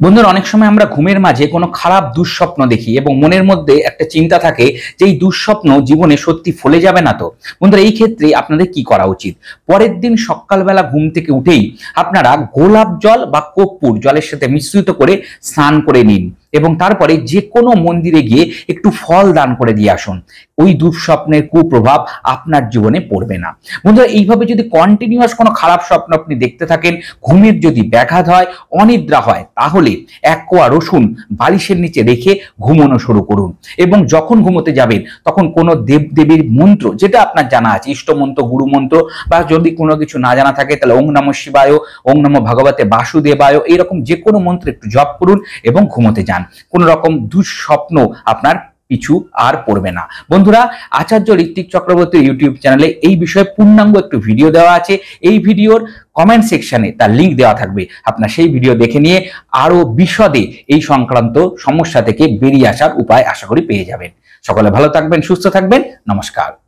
বন্ধুরা, অনেক সময় আমরা ঘুমের মাঝে কোনো খারাপ দুঃস্বপ্ন দেখি এবং মনের মধ্যে একটা চিন্তা থাকে যে এই দুঃস্বপ্ন জীবনে সত্যি ফলে যাবে না তো। বন্ধুরা, এই ক্ষেত্রে আপনাদের কি করা উচিত? পরের দিন সকালবেলা ঘুম থেকে উঠেই আপনারা গোলাপ জল বা কর্পূর জলের সাথে মিশ্রিত করে স্নান করে নিন এবং তারপরে যে কোনো মন্দিরে গিয়ে একটু ফল দান করে দিয়ে আসুন। ওই দুঃস্বপ্নের কুপ্রভাব আপনার জীবনে পড়বে না। বন্ধুরা, এইভাবে যদি কন্টিনিউয়াস কোনো খারাপ স্বপ্ন আপনি দেখতে থাকেন, ঘুমের যদি ব্যাঘাত হয়, অনিদ্রা হয়, তাহলে এক কোয়া রসুন বালিশের নিচে রেখে ঘুমানো শুরু করুন এবং যখন ঘুমোতে যাবেন তখন কোনো দেবদেবীর মন্ত্র যেটা আপনার জানা আছে, ইষ্ট মন্ত্র, গুরু মন্ত্র, বা যদি কোনো কিছু না জানা থাকে তাহলে ওং নমঃ শিবায়, ওং নমঃ ভগবতে বাসুদেবায়, এইরকম যে কোনো মন্ত্র একটু জপ করুন এবং ঘুমোতে যান। কোন রকম দুঃস্বপ্ন আপনার পিছু আর পড়বে না। বন্ধুরা, আচার্য ঋত্বিক চক্রবর্তীর ইউটিউব চ্যানেলে এই বিষয়ে পূর্ণাঙ্গ একটু ভিডিও দেওয়া আছে। এই ভিডিওর কমেন্ট সেকশনে তার লিঙ্ক দেওয়া থাকবে। আপনার সেই ভিডিও দেখে নিয়ে আরো বিশদে এই সংক্রান্ত সমস্যা থেকে বেরিয়ে আসার উপায় আশা করি পেয়ে যাবেন। সকলে ভালো থাকবেন, সুস্থ থাকবেন। নমস্কার।